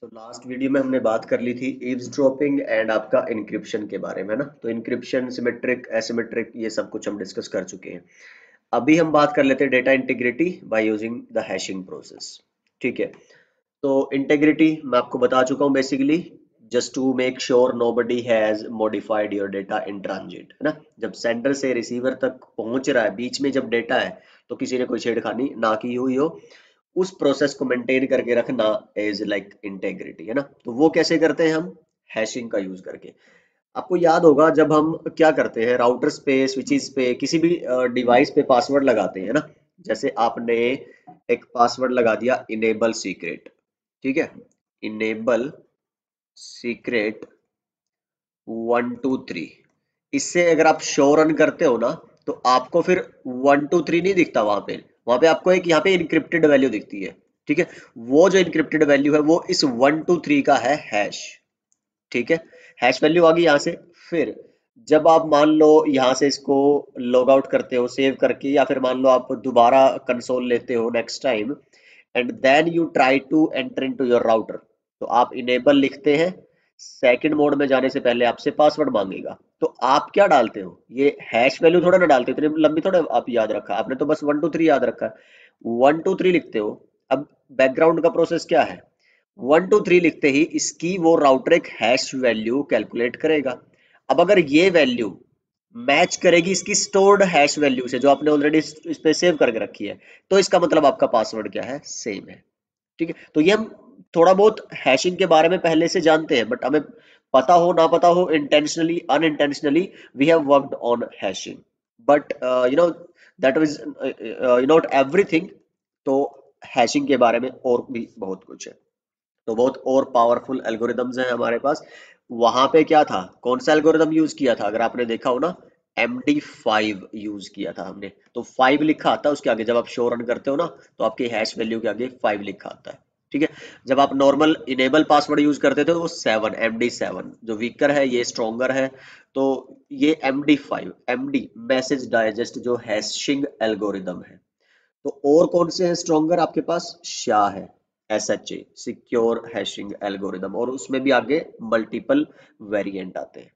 तो last video में हमने बात कर ली थी ईव्सड्रॉपिंग एंड आपका इनक्रिप्शन के बारे में ना। तो इनक्रिप्शन, सिमेट्रिक, एसिमेट्रिक, ये सब कुछ हम डिस्कस कर चुके हैं। अभी हम बात कर लेते हैं data integrity by using the hashing process. ठीक है, तो इंटीग्रिटी मैं आपको बता चुका हूँ basically just to make sure nobody has modified your data in transit, है ना। जब सेंडर से रिसीवर तक पहुंच रहा है, बीच में जब डेटा है, तो किसी ने कोई छेड़खानी ना की हुई हो, उस प्रोसेस को मेंटेन करके रखना इज लाइक इंटेग्रिटी, है ना। तो वो कैसे करते हैं हम? हैशिंग का यूज करके। आपको याद होगा जब हम क्या करते हैं, राउटर्स पे, स्विचेस पे, किसी भी डिवाइस पे पासवर्ड लगाते हैं ना। जैसे आपने एक पासवर्ड लगा दिया इनेबल सीक्रेट, ठीक है, इनेबल सीक्रेट 123। इससे अगर आप शो रन करते हो ना, तो आपको फिर 123 नहीं दिखता वहां पे आपको एक यहाँ पे इनक्रिप्टेड वैल्यू दिखती है। ठीक है, वो जो इनक्रिप्टेड वैल्यू है वो इस 123 का है हैश। ठीक है, हैश वैल्यू आ गई यहाँ से। फिर जब आप मान लो यहाँ से इसको लॉग आउट करते हो सेव करके, या फिर मान लो आप दोबारा कंसोल लेते हो next time, and then you try to enter into your router, तो आप इनेबल लिखते हैं। सेकंड मोड में जाने से पहले आपसे पासवर्ड मांगेगा, तो आप क्या डालते हो? ये हैश वैल्यू थोड़ा ना डालते हो, इतनी लंबी थोड़ा आप याद रखा आपने, तो बस 123 याद रखा है, 123 लिखते हो। अब बैकग्राउंड का प्रोसेस क्या है? 123 लिखते ही इसकी वो राउटर एक हैश वैल्यू कैलकुलेट करेगा। अब अगर ये वैल्यू मैच करेगी इसकी स्टोर्ड हैश वैल्यू से, जो आपने ऑलरेडी इस पे सेव करके रखी है, तो इसका मतलब आपका पासवर्ड क्या है? सेम है। ठीक है, तो ये हम थोड़ा बहुत हैशिंग के बारे में पहले से जानते हैं, बट हमें पता हो ना पता हो, intentionally unintentionally, we have worked on hashing. But that is not everything. तो हैशिंग के बारे में और भी बहुत कुछ है, तो बहुत और पावरफुल एल्गोरिदम्स हैं हमारे पास। वहां पे क्या था, कौन सा एल्गोरिदम यूज किया था? अगर आपने देखा हो ना, MD5 यूज किया था हमने। तो 5 लिखा आता है उसके आगे, जब आप शो रन करते हो ना, तो आपके हैश वैल्यू के आगे 5 लिखा आता है। ठीक है, जब आप नॉर्मल इनेबल पासवर्ड यूज करते थे, तो वो 7, MD7 जो वीकर है, ये स्ट्रॉन्गर है। तो ये MD5, MD मैसेज डाइजेस्ट जो हैशिंग एल्गोरिदम है। तो और कौन से हैं स्ट्रॉन्गर आपके पास? SHA है, SHA, सिक्योर हैशिंग एल्गोरिदम, और उसमें भी आगे मल्टीपल वेरिएंट आते हैं।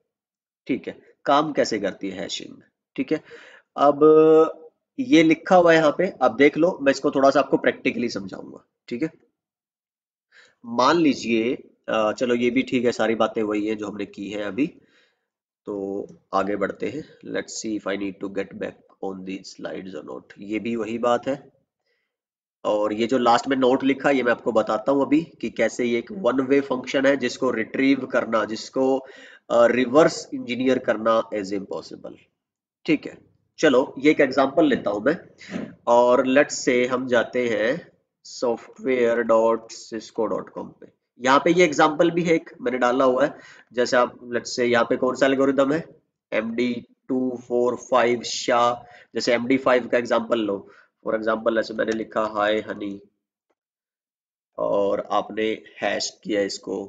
ठीक है, काम कैसे करती है हैशिंग? ठीक है, अब ये लिखा हुआ है यहाँ पे, अब देख लो, मैं इसको थोड़ा सा आपको प्रैक्टिकली समझाऊंगा। ठीक है, मान लीजिए चलो ये भी ठीक है, सारी बातें वही है जो हमने की है अभी। तो आगे बढ़ते हैं, let's see if I need to get back on the slides और नॉट। ये भी वही बात है, और ये जो लास्ट में नोट लिखा, ये मैं आपको बताता हूँ अभी कि कैसे ये एक वन वे फंक्शन है, जिसको रिट्रीव करना, जिसको रिवर्स इंजीनियर करना इज इम्पॉसिबल। ठीक है, चलो ये एक एग्जांपल लेता हूं मैं, और लेट्स से हम जाते हैं software.cisco.com पे। यहाँ पे ये एग्जांपल भी है, एक मैंने डाला हुआ है। जैसे आप लेट्स से यहाँ पे कौन सा एल्गोरिदम है? MD245 SHA। जैसे MD5 का एग्जांपल लो, फॉर एग्जांपल ऐसे मैंने लिखा हाय हनी, और आपने हैश किया इसको,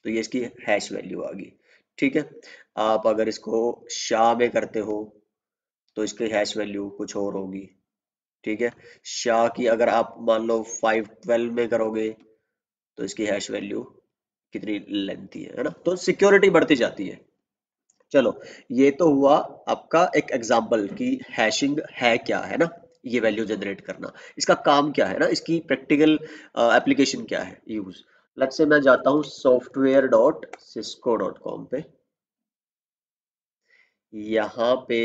तो ये इसकी हैश वैल्यू आ गई। ठीक है, आप अगर इसको SHA में करते हो, तो इसकी हैश वैल्यू कुछ और होगी। ठीक है, शाह की अगर आप मान लो 512 में करोगे, तो इसकी हैश वैल्यू कितनी लेंथी है ना। तो सिक्योरिटी बढ़ती जाती है। चलो, ये तो हुआ आपका एक एग्जांपल कि हैशिंग है क्या, है ना। ये वैल्यू जनरेट करना, इसका काम क्या है ना, इसकी प्रैक्टिकल एप्लीकेशन क्या है, यूज। लेट्स से मैं जाता हूँ software.cisco.com पे। यहाँ पे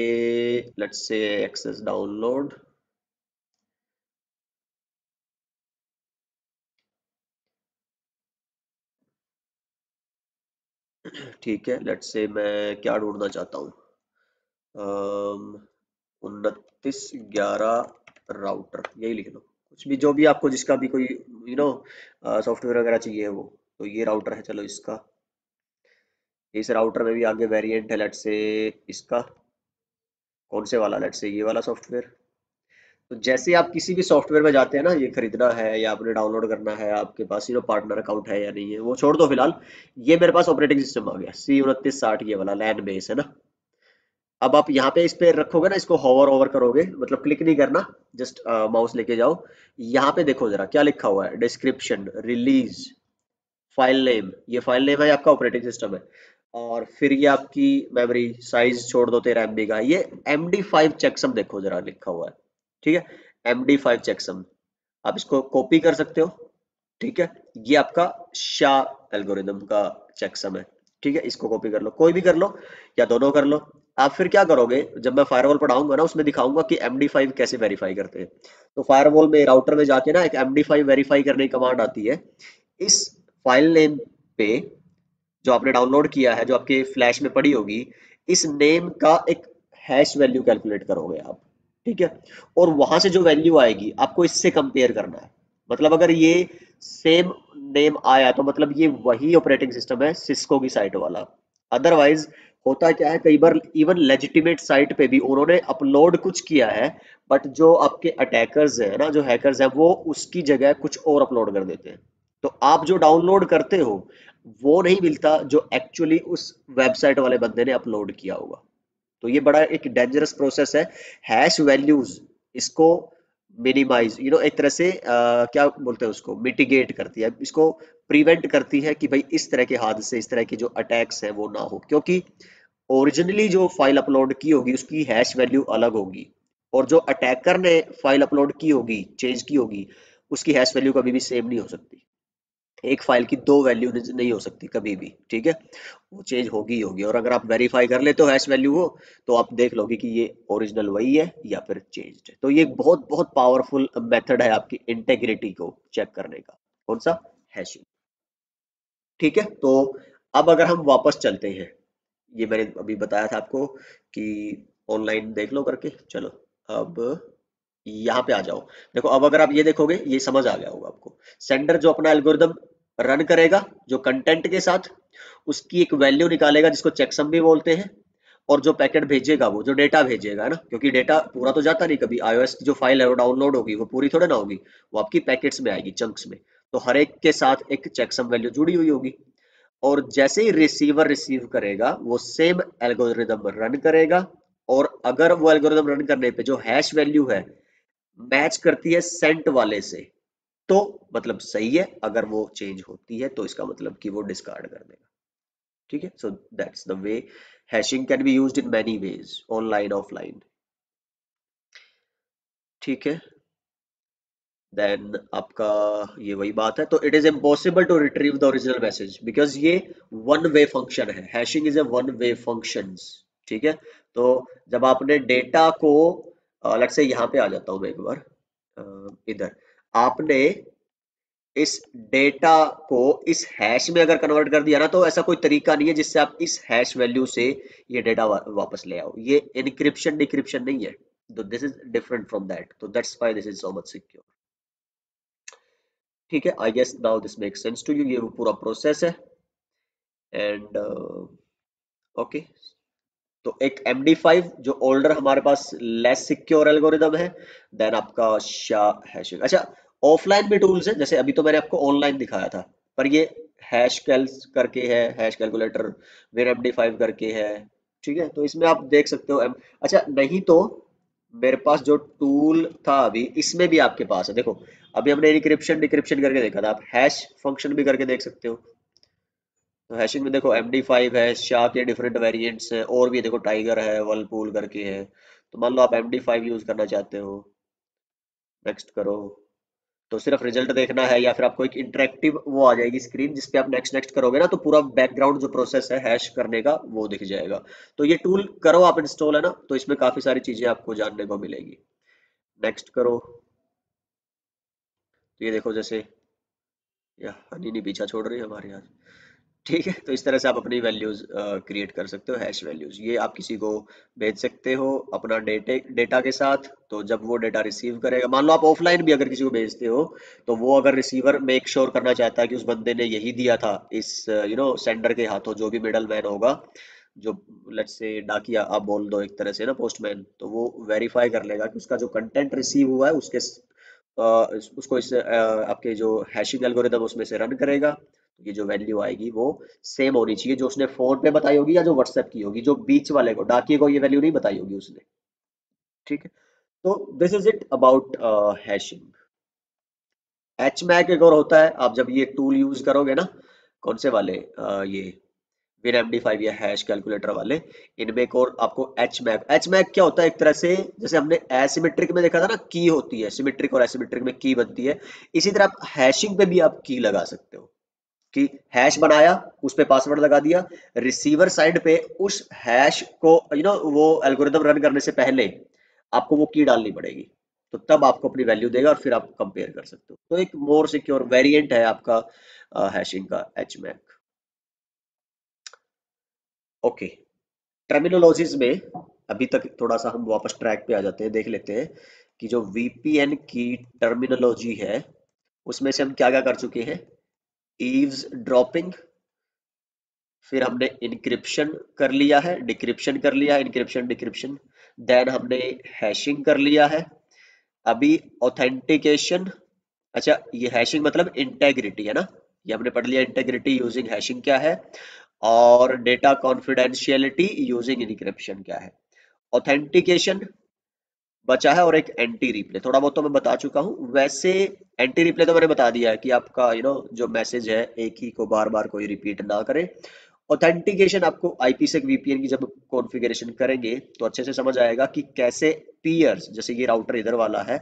लेट्स से एक्सेस डाउनलोड। ठीक है, लेट्स से मैं क्या ढूंढना चाहता हूँ, 2911 राउटर, यही लिख लो। कुछ भी, जो भी आपको, जिसका भी कोई सॉफ्टवेयर वगैरह चाहिए वो, तो ये राउटर है। चलो इसका, इस राउटर में भी आगे वेरिएंट है, लेट्स से इसका कौन से वाला, लेट्स से ये वाला सॉफ्टवेयर। तो जैसे आप किसी भी सॉफ्टवेयर में जाते हैं ना, ये खरीदना है या आपने डाउनलोड करना है, आपके पास पार्टनर अकाउंट है या नहीं है, वो छोड़ दो फिलहाल। ये मेरे पास ऑपरेटिंग सिस्टम आ गया C2960, ये वाला लैन बेस है ना। अब आप यहाँ पे इस पे रखोगे ना, इसको होवर ओवर करोगे, मतलब क्लिक नहीं करना, जस्ट माउस लेके जाओ। यहाँ पे देखो जरा क्या लिखा हुआ है, डिस्क्रिप्शन, रिलीज, फाइल नेम, ये फाइल नेम है आपका ऑपरेटिंग सिस्टम है। और फिर ये आपकी मेमोरी साइज छोड़ दो 13 MB का, ये MD5 चेकसम देखो जरा लिखा हुआ है, ठीक है, MD5 चेकसम, आप इसको कॉपी कर सकते हो, ठीक है। ये आपका शा एल्गोरिदम का चेकसम है, ठीक है, इसको कॉपी कर लो, कोई भी कर लो या दोनों कर लो। आप फिर क्या करोगे, जब मैं फायरवॉल पढ़ाऊंगा ना उसमें दिखाऊंगा कि MD5 कैसे वेरीफाई करते हैं। तो फायरवॉल में राउटर में जाके ना एक MD5 वेरीफाई करने की कमांड आती है। इस फाइल नेम पे जो आपने डाउनलोड किया है, जो आपके फ्लैश में पड़ी होगी, इस नेम का एक हैश वैल्यू कैलकुलेट करोगे आप, ठीक है। और वहां से जो वैल्यू आएगी आपको इससे कंपेयर करना है। मतलब अगर ये सेम नेम आया तो मतलब ये वही ऑपरेटिंग सिस्टम है सिस्को की साइट वाला। अदरवाइज होता क्या है, कई बार इवन लेजिटिमेट साइट पे भी उन्होंने अपलोड कुछ किया है, बट जो आपके अटैकर्स है ना, जो हैकर्स हैं, वो उसकी जगह कुछ और अपलोड कर देते हैं। तो आप जो डाउनलोड करते हो वो नहीं मिलता जो एक्चुअली उस वेबसाइट वाले बंदे ने अपलोड किया होगा। तो ये बड़ा एक डेंजरस प्रोसेस है। हैश वैल्यूज इसको मिनिमाइज, एक तरह से क्या बोलते हैं उसको, मिटिगेट करती है, इसको प्रिवेंट करती है कि भाई इस तरह के हादसे, इस तरह के जो अटैक्स हैं वो ना हो, क्योंकि ओरिजिनली जो फाइल अपलोड की होगी उसकी हैश वैल्यू अलग होगी, और जो अटैकर ने फाइल अपलोड की होगी, चेंज की होगी, उसकी हैश वैल्यू कभी भी सेम नहीं हो सकती। एक फाइल की दो वैल्यू नहीं हो सकती कभी भी, ठीक है, वो चेंज होगी ही होगी। और अगर आप वेरीफाई कर लेते हो हैश वैल्यू को, तो आप देख लोगे कि ये ओरिजिनल वही है या फिर चेंज्ड है। तो ये बहुत बहुत पावरफुल मेथड है आपकी इंटेग्रिटी को चेक करने का। कौन सा? हैशिंग। ठीक है, तो अब अगर हम वापस चलते हैं, ये मैंने अभी बताया था आपको कि ऑनलाइन देख लो करके, चलो अब यहाँ पे आ जाओ। देखो अब अगर आप ये देखोगे, ये समझ आ गया होगा आपको। सेंडर जो अपना एल्गोरिदम रन करेगा जो कंटेंट के साथ, उसकी एक वैल्यू निकालेगा जिसको चेकसम भी बोलते हैं। और जो पैकेट भेजेगा, वो जो डेटा भेजेगा है ना, क्योंकि डेटा पूरा तो जाता नहीं कभी, iOS की जो फाइल है वो डाउनलोड होगी, वो पूरी थोड़े ना होगी, वो आपकी पैकेट्स में आएगी, चंक्स में। तो हर एक के साथ एक चेकसम वैल्यू जुड़ी हुई होगी। और जैसे ही रिसीवर रिसीव करेगा वो सेम एल्गोरिदम रन करेगा। और अगर वो एल्गोरिदम रन करने पे जो हैश वैल्यू है मैच करती है सेंट वाले से, तो मतलब सही है, अगर वो चेंज होती है तो इसका मतलब कि वो डिस्कार्ड कर देगा। ठीक है, so that's the way hashing can be used in many ways, online offline. ठीक है, देन आपका ये वही बात है। तो it is impossible to retrieve the original message because ये वन वे फंक्शन है। Hashing is a one way functions, ठीक है। तो जब आपने डेटा को, लेट्स से यहाँ पे आ जाता हूँ मैं एक बार, इधर आपने इस डेटा को इस हैश में अगर कन्वर्ट कर दिया ना, तो ऐसा कोई तरीका नहीं है जिससे आप इस हैश वैल्यू से ये डेटा वापस ले आओ। ये इनक्रिप्शन डिक्रिप्शन नहीं है, तो this is different from that, तो that's why this is so much secure. ठीक है, I guess now this makes sense to you, ये वो पूरा प्रोसेस है। एंड ओके, तो एक MD5 जो ओल्डर हमारे पास लेस सिक्योर एल्गोरिदम है, देन आपका शा हैशिंग। अच्छा, ऑफलाइन भी टूल्स है, जैसे अभी तो मैंने आपको ऑनलाइन दिखाया था, पर ये हैश कैल्स करके है, हैश कैलकुलेटर, विन MD5 करके है। ठीक है, तो इसमें आप देख सकते हो अच्छा नहीं तो मेरे पास जो टूल था अभी, इसमें भी आपके पास है, देखो अभी हमने इनक्रिप्शन डिक्रिप्शन करके देखा था, आप हैश फंक्शन भी करके देख सकते हो। तो हैशिंग में देखो MD5 है, शा के डिफरेंट वेरिएंट्स हैं, और भी देखो टाइगर है, वर्लपूल करके है। तो मान लो आप MD5 यूज करना चाहते हो, नेक्स्ट करो, तो सिर्फ रिजल्ट देखना है, या फिर आपको एक इंटरेक्टिव वो आ जाएगी स्क्रीन जिस पे आप नेक्स्ट नेक्स्ट करोगे ना, तो पूरा बैकग्राउंड जो प्रोसेस है हैश करने का वो दिख जाएगा। तो ये टूल करो आप इंस्टॉल, है ना, तो इसमें काफी सारी चीजें आपको जानने को मिलेगी। नेक्स्ट करो, तो ये देखो जैसे, या हनी नहीं पीछा छोड़ रही है हमारे यहाँ। ठीक है, तो इस तरह से आप अपनी वैल्यूज क्रिएट कर सकते हो, हैश वैल्यूज, ये आप किसी को भेज सकते हो अपना डेटा के साथ। तो जब वो डेटा रिसीव करेगा, मान लो आप ऑफलाइन भी अगर किसी को भेजते हो, तो वो अगर रिसीवर मेक श्योर करना चाहता है कि उस बंदे ने यही दिया था इस सेंडर के हाथों, जो भी मिडल मैन होगा, जो लेट्स से डाकिया आप बोल दो एक तरह से ना, पोस्टमैन, तो वो वेरीफाई कर लेगा कि उसका जो कंटेंट रिसीव हुआ है उसके उसको इस आपके जो हैशिंग एल्गोरिदम उसमें से रन करेगा। तो ये जो वैल्यू आएगी वो सेम होनी चाहिए जो उसने फोन पे बताई होगी या जो व्हाट्सएप की होगी, जो बीच वाले को, डाकिए को ये वैल्यू नहीं बताई होगी उसने। ठीक है, तो this is it about hashing. HMAC एक और होता है, आप जब ये टूल यूज करोगे ना, कौन से वाले ये WinMD5 या हैश कैलकुलेटर वाले, इनमें एक और आपको एच मैक क्या होता है, एक तरह से जैसे हमने एसिमेट्रिक में देखा था ना, की होती है, सिमेट्रिक और एसिमेट्रिक में की बनती है, इसी तरह आप हैशिंग पे भी आप की लगा सकते हो कि हैश बनाया, उस पे पासवर्ड लगा दिया, रिसीवर साइड पे उस हैश को वो एल्गोरिदम रन करने से पहले आपको वो की डालनी पड़ेगी, तो तब आपको अपनी वैल्यू देगा और फिर आप कंपेयर कर सकते हो। तो एक मोर सिक्योर वेरिएंट है आपका हैशिंग का एच मैक। ओके, टर्मिनोलॉजीज में अभी तक थोड़ा सा हम वापस ट्रैक पे आ जाते हैं, देख लेते हैं कि जो वीपीएन की टर्मिनोलॉजी है उसमें से हम क्या क्या कर चुके हैं। ईव्स ड्रॉपिंग, फिर हमने इनक्रिप्शन कर लिया है, डिक्रिप्शन कर लिया है, इनक्रिप्शन डिक्रिप्शन, देन हमने हैशिंग कर लिया है, अभी ऑथेंटिकेशन। अच्छा, ये हैशिंग मतलब इंटेग्रिटी है ना, ये हमने पढ़ लिया इंटेग्रिटी यूजिंग हैशिंग क्या है, और डेटा कॉन्फिडेंशियलिटी यूजिंग इनक्रिप्शन क्या है। ऑथेंटिकेशन बचा है, और एक एंटी रिप्ले, थोड़ा बहुत तो मैं बता चुका हूँ वैसे। एंटी रिप्ले तो मैंने बता दिया है कि आपका जो मैसेज है एक ही को बार बार कोई रिपीट ना करे। ऑथेंटिकेशन आपको आईपीसेक वीपीएन की जब कॉन्फ़िगरेशन करेंगे तो अच्छे से समझ आएगा कि कैसे पीयर्स, जैसे ये राउटर इधर वाला है,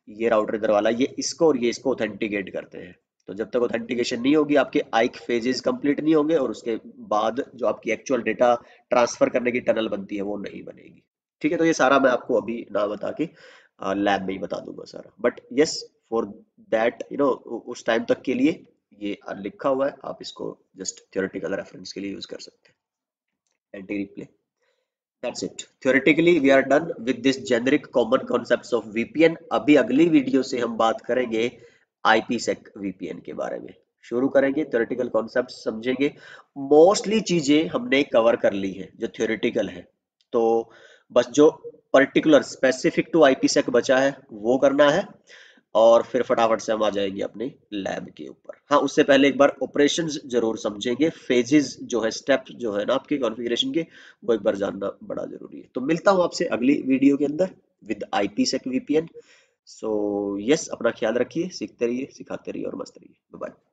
ये राउटर इधर वाला, ये इसको और ये इसको ऑथेंटिकेट करते हैं। तो जब तक ऑथेंटिकेशन नहीं होगी आपके आइक फेजेस कंप्लीट नहीं होंगे, और उसके बाद जो आपकी एक्चुअल डेटा ट्रांसफर करने की टनल बनती है वो नहीं बनेगी। ठीक है, तो ये सारा मैं आपको अभी ना बता के लैब में ही बता दूंगा सारा, बट यस, फॉर दैट उस टाइम तक के लिए ये लिखा हुआ है, आप इसको जस्ट थ्योरेटिकल रेफरेंस के लिए यूज कर सकते हैं। Anti replay, that's it, theoretically we are done with this generic common concepts of VPN. अभी अगली वीडियो से हम बात करेंगे आईपीसेक वीपीएन के बारे में, शुरू करेंगे, थ्योरेटिकल कॉन्सेप्ट समझेंगे। मोस्टली चीजें हमने कवर कर ली है जो थ्योरेटिकल है, तो बस जो पर्टिकुलर स्पेसिफिक टू आईपीसेक बचा है वो करना है, और फिर फटाफट से हम आ जाएंगे अपने लैब के ऊपर। हाँ, उससे पहले एक बार ऑपरेशंस जरूर समझेंगे, फेजेस जो है, स्टेप्स जो है ना आपके कॉन्फ़िगरेशन के, वो एक बार जानना बड़ा जरूरी है। तो मिलता हूँ आपसे अगली वीडियो के अंदर with IPsec VPN. So yes, अपना ख्याल रखिए, सीखते रहिए, सिखाते रहिए और मस्त रहिए। Bye bye.